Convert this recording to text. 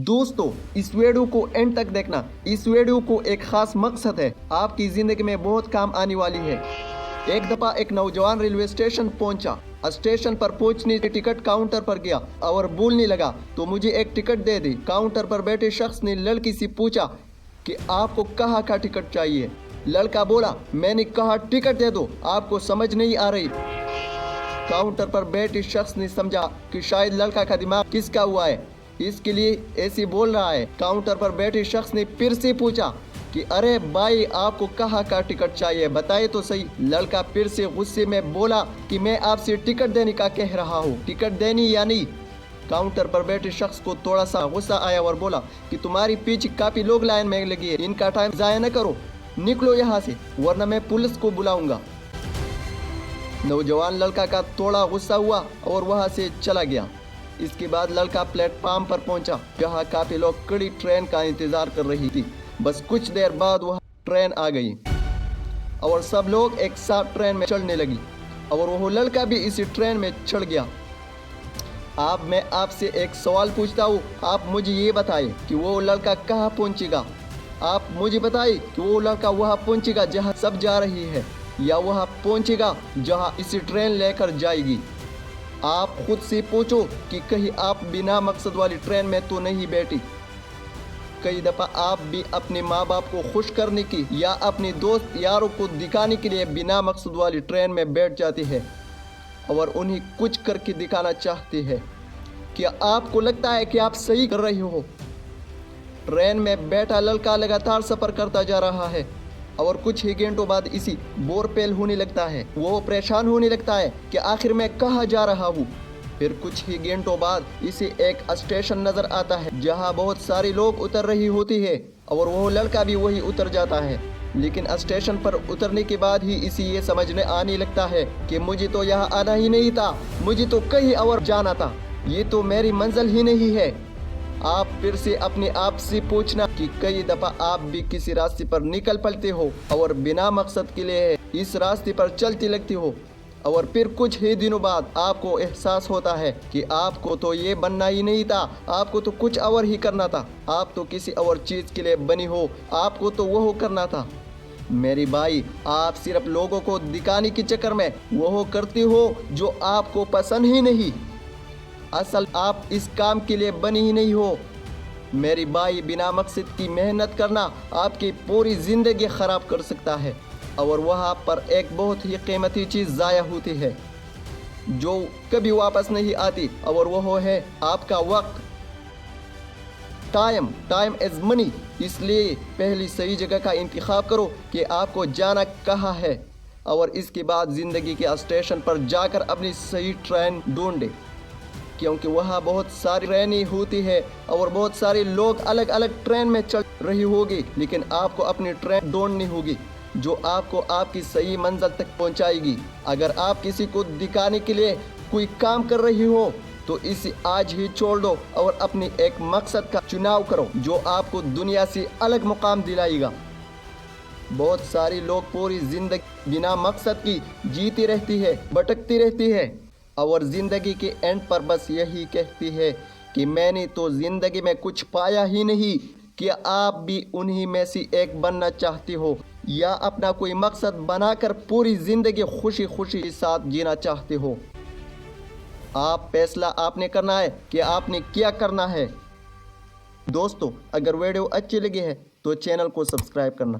दोस्तों इस वीडियो को एंड तक देखना। इस वीडियो को एक खास मकसद है, आपकी जिंदगी में बहुत काम आने वाली है। एक दफा एक नौजवान रेलवे स्टेशन पहुंचा। स्टेशन पर पहुंचने से टिकट काउंटर पर गया और बोलने लगा, तो मुझे एक टिकट दे दी। काउंटर पर बैठे शख्स ने लड़की से पूछा कि आपको कहाँ का टिकट चाहिए। लड़का बोला, मैंने कहा टिकट दे दो, आपको समझ नहीं आ रही। काउंटर पर बैठे शख्स ने समझा कि शायद लड़का का दिमाग किसका हुआ है, इसके लिए ऐसे बोल रहा है। काउंटर पर बैठे शख्स ने फिर से पूछा कि अरे भाई, आपको कहाँ का टिकट चाहिए, बताइए तो सही। लड़का फिर से गुस्से में बोला कि मैं आपसे टिकट देने का कह रहा हूँ, टिकट देनी या नहीं। काउंटर पर बैठे शख्स को थोड़ा सा गुस्सा आया और बोला कि तुम्हारी पीछे काफी लोग लाइन में लगी है, इनका टाइम जाया न करो, निकलो यहाँ से वरना मैं पुलिस को बुलाऊंगा। नौजवान लड़का का थोड़ा गुस्सा हुआ और वहाँ से चला गया। इसके बाद लड़का प्लेटफार्म पर पहुंचा, जहां काफी लोग कड़ी ट्रेन का इंतजार कर रही थी। बस कुछ देर बाद वह ट्रेन आ गई और सब लोग एक साथ ट्रेन में चढ़ने लगी और वह लड़का भी इसी ट्रेन में चढ़ गया। अब मैं आपसे एक सवाल पूछता हूँ, आप मुझे ये बताइए कि वो लड़का कहाँ पहुंचेगा। आप मुझे बताइए कि वो लड़का वहाँ पहुंचेगा जहाँ सब जा रही है, या वहाँ पहुंचेगा जहाँ इसी ट्रेन लेकर जाएगी। आप खुद से पूछो कि कहीं आप बिना मकसद वाली ट्रेन में तो नहीं बैठी। कई दफ़ा आप भी अपने माँ बाप को खुश करने की या अपने दोस्त यारों को दिखाने के लिए बिना मकसद वाली ट्रेन में बैठ जाते हैं और उन्हें कुछ करके दिखाना चाहते हैं। क्या आपको लगता है कि आप सही कर रहे हो? ट्रेन में बैठा लड़का लगातार सफ़र करता जा रहा है और कुछ ही घंटों बाद इसी बोरपेल होने लगता है। वो परेशान होने लगता है कि आखिर मैं कहाँ जा रहा हूँ। फिर कुछ ही घंटों बाद इसे एक स्टेशन नजर आता है जहाँ बहुत सारे लोग उतर रही होती है और वो लड़का भी वही उतर जाता है। लेकिन स्टेशन पर उतरने के बाद ही इसे ये समझने आने लगता है कि मुझे तो यहाँ आना ही नहीं था, मुझे तो कहीं और जाना था, ये तो मेरी मंजिल ही नहीं है। आप फिर से अपने आप से पूछना कि कई दफा आप भी किसी रास्ते पर निकल पड़ते हो और बिना मकसद के लिए इस रास्ते पर चलती लगती हो और फिर कुछ ही दिनों बाद आपको एहसास होता है कि आपको तो ये बनना ही नहीं था, आपको तो कुछ और ही करना था, आप तो किसी और चीज़ के लिए बनी हो, आपको तो वो करना था। मेरी भाई, आप सिर्फ लोगों को दिखाने के चक्कर में वो करती हो जो आपको पसंद ही नहीं। असल आप इस काम के लिए बनी ही नहीं हो। मेरी भाई, बिना मकसद की मेहनत करना आपकी पूरी ज़िंदगी ख़राब कर सकता है और वहाँ पर एक बहुत ही कीमती चीज़ ज़ाया होती है जो कभी वापस नहीं आती और वह है आपका वक्त। Time is money. इसलिए पहली सही जगह का इंतखाब करो कि आपको जाना कहाँ है और इसके बाद ज़िंदगी के स्टेशन पर जाकर अपनी सही ट्रेन ढूंढे, क्योंकि वहाँ बहुत सारी ट्रेनें होती है और बहुत सारे लोग अलग अलग ट्रेन में चल रही होगी, लेकिन आपको अपनी ट्रेन ढूंढनी होगी जो आपको आपकी सही मंजिल तक पहुँचाएगी। अगर आप किसी को दिखाने के लिए कोई काम कर रही हो तो इसे आज ही छोड़ दो और अपनी एक मकसद का चुनाव करो जो आपको दुनिया से अलग मुकाम दिलाएगा। बहुत सारे लोग पूरी जिंदगी बिना मकसद की जीती रहती है, भटकती रहती है और ज़िंदगी के एंड पर बस यही कहती है कि मैंने तो ज़िंदगी में कुछ पाया ही नहीं। कि आप भी उन्हीं में से एक बनना चाहते हो या अपना कोई मकसद बनाकर पूरी ज़िंदगी खुशी खुशी के साथ जीना चाहते हो? आप फैसला आपने करना है कि आपने क्या करना है। दोस्तों, अगर वीडियो अच्छी लगी है तो चैनल को सब्सक्राइब करना।